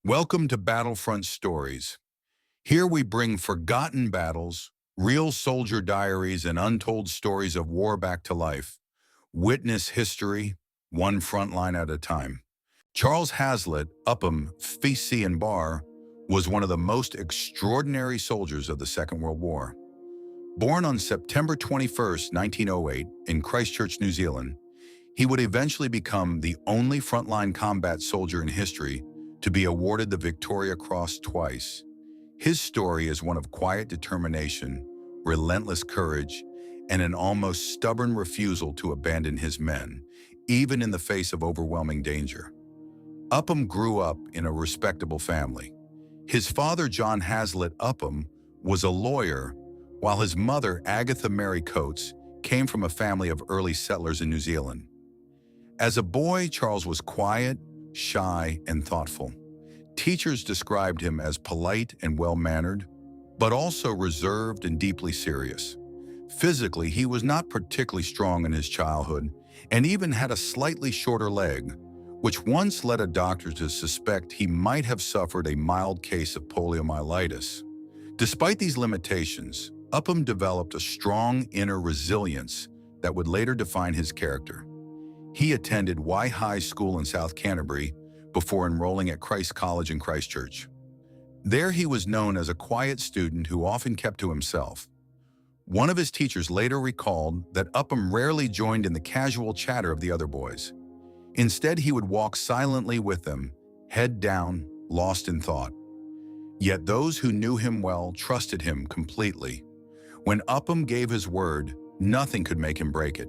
Welcome to Battlefront Stories. Here we bring forgotten battles, real soldier diaries, and untold stories of war back to life. Witness history, one front line at a time. Charles Hazlitt Upham, Fee and Bar, was one of the most extraordinary soldiers of the Second World War. Born on September 21, 1908, in Christchurch, New Zealand, he would eventually become the only frontline combat soldier in history to be awarded the Victoria Cross twice. His story is one of quiet determination, relentless courage, and an almost stubborn refusal to abandon his men, even in the face of overwhelming danger. Upham grew up in a respectable family. His father, John Hazlitt Upham, was a lawyer, while his mother, Agatha Mary Coates, came from a family of early settlers in New Zealand. As a boy, Charles was quiet, shy, and thoughtful. Teachers described him as polite and well-mannered, but also reserved and deeply serious. Physically, he was not particularly strong in his childhood and even had a slightly shorter leg, which once led a doctor to suspect he might have suffered a mild case of poliomyelitis. Despite these limitations, Upham developed a strong inner resilience that would later define his character. He attended Y High School in South Canterbury before enrolling at Christ College in Christchurch. There he was known as a quiet student who often kept to himself. One of his teachers later recalled that Upham rarely joined in the casual chatter of the other boys. Instead, he would walk silently with them, head down, lost in thought. Yet those who knew him well trusted him completely. When Upham gave his word, nothing could make him break it.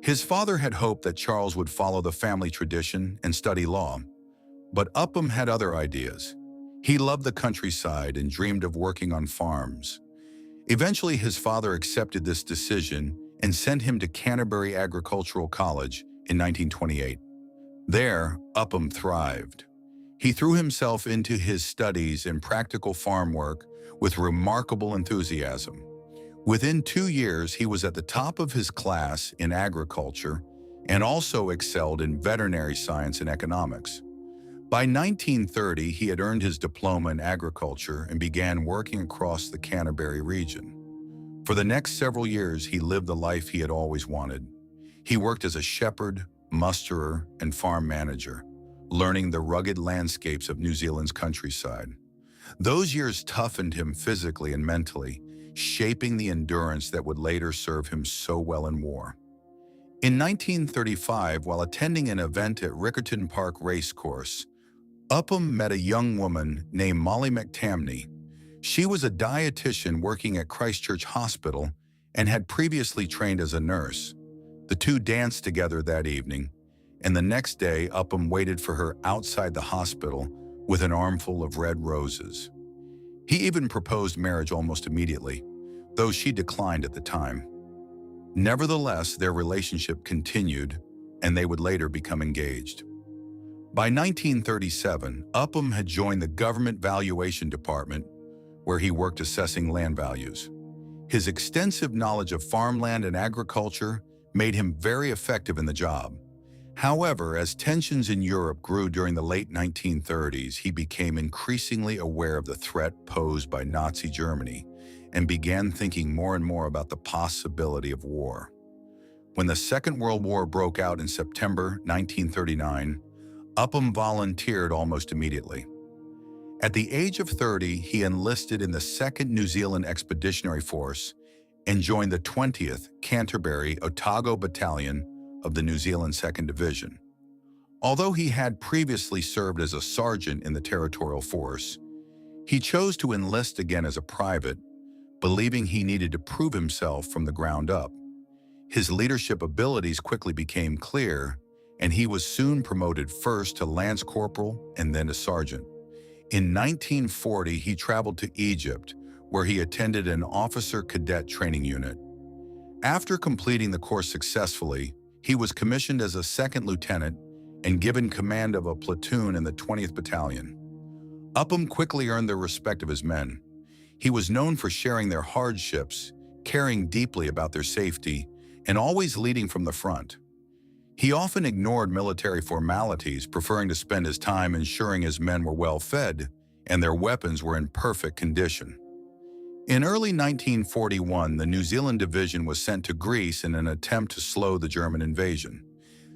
His father had hoped that Charles would follow the family tradition and study law, but Upham had other ideas. He loved the countryside and dreamed of working on farms. Eventually, his father accepted this decision and sent him to Canterbury Agricultural College in 1928. There, Upham thrived. He threw himself into his studies and practical farm work with remarkable enthusiasm. Within 2 years, he was at the top of his class in agriculture and also excelled in veterinary science and economics. By 1930, he had earned his diploma in agriculture and began working across the Canterbury region. For the next several years, he lived the life he had always wanted. He worked as a shepherd, musterer, and farm manager, learning the rugged landscapes of New Zealand's countryside. Those years toughened him physically and mentally, shaping the endurance that would later serve him so well in war. In 1935, while attending an event at Riccarton Park Racecourse, Upham met a young woman named Molly McTamney. She was a dietitian working at Christchurch Hospital and had previously trained as a nurse. The two danced together that evening, and the next day Upham waited for her outside the hospital with an armful of red roses. He even proposed marriage almost immediately, though she declined at the time. Nevertheless, their relationship continued, and they would later become engaged. By 1937, Upham had joined the Government Valuation Department, where he worked assessing land values. His extensive knowledge of farmland and agriculture made him very effective in the job. However, as tensions in Europe grew during the late 1930s, he became increasingly aware of the threat posed by Nazi Germany and began thinking more and more about the possibility of war. When the Second World War broke out in September 1939, Upham volunteered almost immediately. At the age of 30, he enlisted in the 2nd New Zealand Expeditionary Force and joined the 20th Canterbury Otago Battalion of the New Zealand 2nd Division. Although he had previously served as a sergeant in the territorial force, he chose to enlist again as a private, believing he needed to prove himself from the ground up. His leadership abilities quickly became clear, and he was soon promoted first to lance corporal and then to sergeant. In 1940, he traveled to Egypt, where he attended an officer cadet training unit. After completing the course successfully, he was commissioned as a second lieutenant and given command of a platoon in the 20th Battalion. Upham quickly earned the respect of his men. He was known for sharing their hardships, caring deeply about their safety, and always leading from the front. He often ignored military formalities, preferring to spend his time ensuring his men were well fed and their weapons were in perfect condition. In early 1941, the New Zealand Division was sent to Greece in an attempt to slow the German invasion.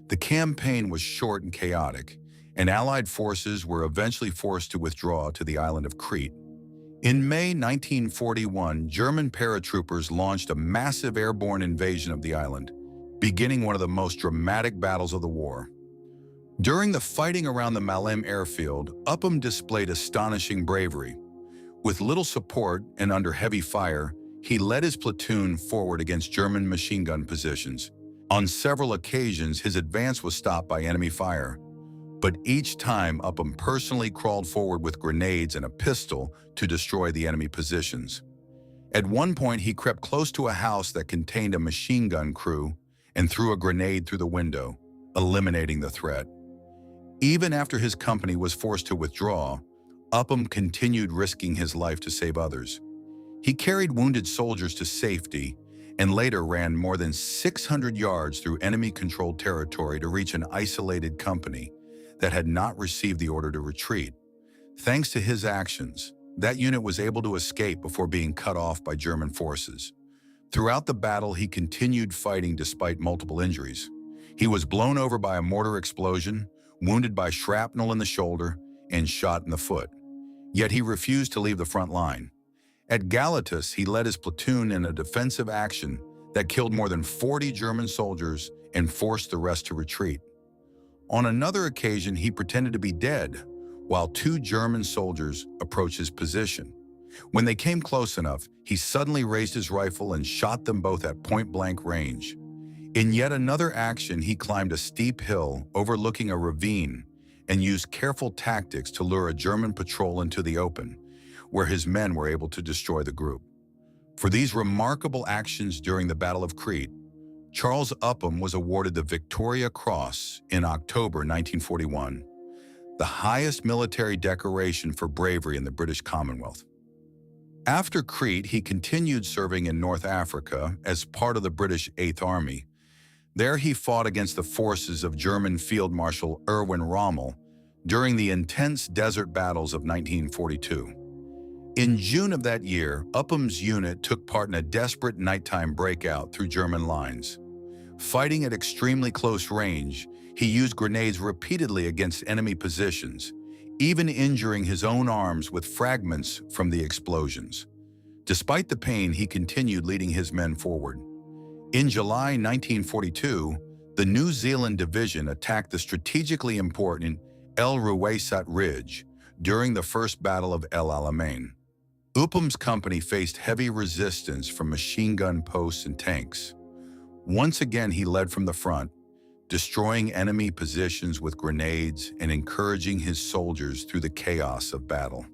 The campaign was short and chaotic, and Allied forces were eventually forced to withdraw to the island of Crete. In May 1941, German paratroopers launched a massive airborne invasion of the island, beginning one of the most dramatic battles of the war. During the fighting around the Alamein airfield, Upham displayed astonishing bravery. With little support and under heavy fire, he led his platoon forward against German machine gun positions. On several occasions, his advance was stopped by enemy fire, but each time Upham personally crawled forward with grenades and a pistol to destroy the enemy positions. At one point, he crept close to a house that contained a machine gun crew and threw a grenade through the window, eliminating the threat. Even after his company was forced to withdraw, Upham continued risking his life to save others. He carried wounded soldiers to safety and later ran more than 600 yards through enemy-controlled territory to reach an isolated company that had not received the order to retreat. Thanks to his actions, that unit was able to escape before being cut off by German forces. Throughout the battle, he continued fighting despite multiple injuries. He was blown over by a mortar explosion, wounded by shrapnel in the shoulder, and shot in the foot. Yet he refused to leave the front line. At Galatas, he led his platoon in a defensive action that killed more than 40 German soldiers and forced the rest to retreat. On another occasion, he pretended to be dead, while 2 German soldiers approached his position. When they came close enough, he suddenly raised his rifle and shot them both at point-blank range. In yet another action, he climbed a steep hill overlooking a ravine and used careful tactics to lure a German patrol into the open, where his men were able to destroy the group. For these remarkable actions during the Battle of Crete, Charles Upham was awarded the Victoria Cross in October 1941, the highest military decoration for bravery in the British Commonwealth. After Crete, he continued serving in North Africa as part of the British Eighth Army. There he fought against the forces of German Field Marshal Erwin Rommel during the intense desert battles of 1942. In June of that year, Upham's unit took part in a desperate nighttime breakout through German lines. Fighting at extremely close range, he used grenades repeatedly against enemy positions, even injuring his own arms with fragments from the explosions. Despite the pain, he continued leading his men forward. In July 1942, the New Zealand Division attacked the strategically important El Ruwaysat Ridge during the First Battle of El Alamein. Upham's company faced heavy resistance from machine gun posts and tanks. Once again, he led from the front, destroying enemy positions with grenades and encouraging his soldiers through the chaos of battle.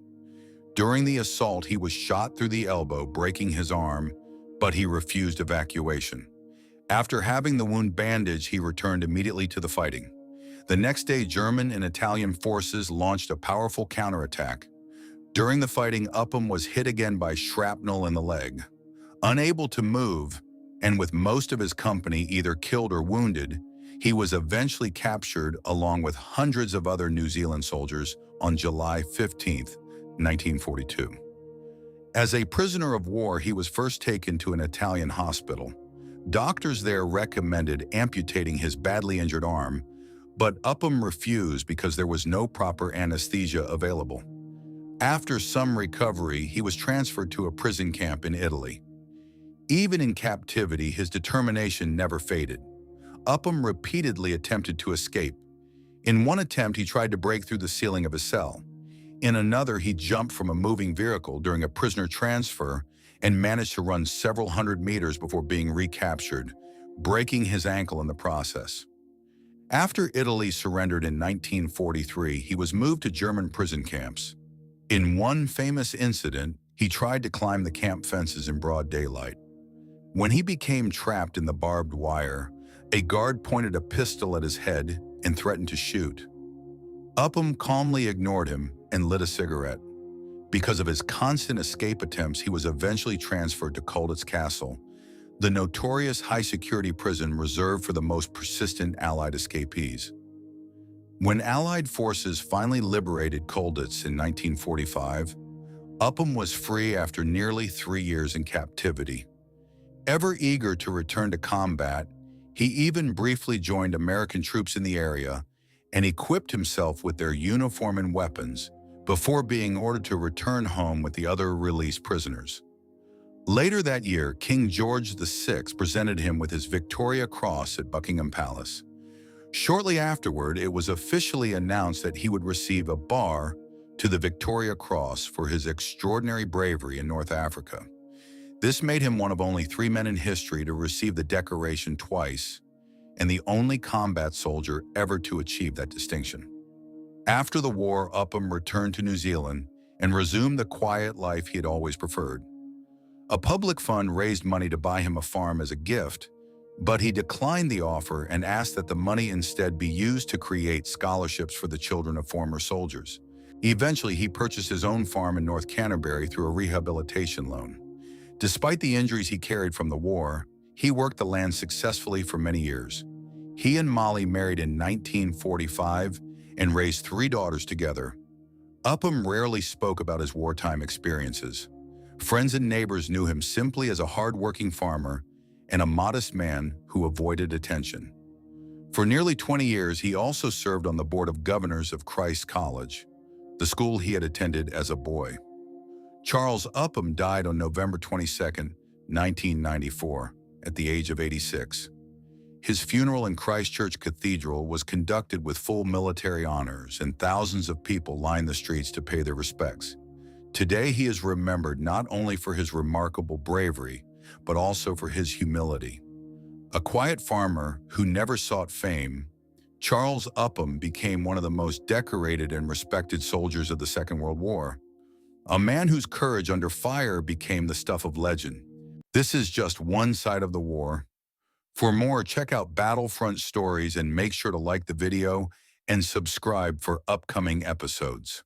During the assault, he was shot through the elbow, breaking his arm, but he refused evacuation. After having the wound bandaged, he returned immediately to the fighting. The next day, German and Italian forces launched a powerful counterattack. During the fighting, Upham was hit again by shrapnel in the leg. Unable to move, and with most of his company either killed or wounded, he was eventually captured along with hundreds of other New Zealand soldiers on July 15, 1942. As a prisoner of war, he was first taken to an Italian hospital. Doctors there recommended amputating his badly injured arm, but Upham refused because there was no proper anesthesia available. After some recovery, he was transferred to a prison camp in Italy. Even in captivity, his determination never faded. Upham repeatedly attempted to escape. In one attempt, he tried to break through the ceiling of his cell. In another, he jumped from a moving vehicle during a prisoner transfer and managed to run several hundred meters before being recaptured, breaking his ankle in the process. After Italy surrendered in 1943, he was moved to German prison camps. In one famous incident, he tried to climb the camp fences in broad daylight. When he became trapped in the barbed wire, a guard pointed a pistol at his head and threatened to shoot. Upham calmly ignored him and lit a cigarette. Because of his constant escape attempts, he was eventually transferred to Colditz Castle, the notorious high-security prison reserved for the most persistent Allied escapees. When Allied forces finally liberated Colditz in 1945, Upham was free after nearly 3 years in captivity. Ever eager to return to combat, he even briefly joined American troops in the area and equipped himself with their uniform and weapons before being ordered to return home with the other released prisoners. Later that year, King George VI presented him with his Victoria Cross at Buckingham Palace. Shortly afterward, it was officially announced that he would receive a bar to the Victoria Cross for his extraordinary bravery in North Africa. This made him one of only 3 men in history to receive the decoration twice, and the only combat soldier ever to achieve that distinction. After the war, Upham returned to New Zealand and resumed the quiet life he had always preferred. A public fund raised money to buy him a farm as a gift, but he declined the offer and asked that the money instead be used to create scholarships for the children of former soldiers. Eventually, he purchased his own farm in North Canterbury through a rehabilitation loan. Despite the injuries he carried from the war, he worked the land successfully for many years. He and Molly married in 1945 and raised 3 daughters together. Upham rarely spoke about his wartime experiences. Friends and neighbors knew him simply as a hard-working farmer and a modest man who avoided attention. For nearly 20 years, he also served on the board of governors of Christ College, the school he had attended as a boy. Charles Upham died on November 22, 1994, at the age of 86. His funeral in Christchurch Cathedral was conducted with full military honors, and thousands of people lined the streets to pay their respects. Today, he is remembered not only for his remarkable bravery, but also for his humility. A quiet farmer who never sought fame, Charles Upham became one of the most decorated and respected soldiers of the Second World War. A man whose courage under fire became the stuff of legend. This is just one side of the war. For more, check out Battlefront stories and make sure to like the video and subscribe for upcoming episodes.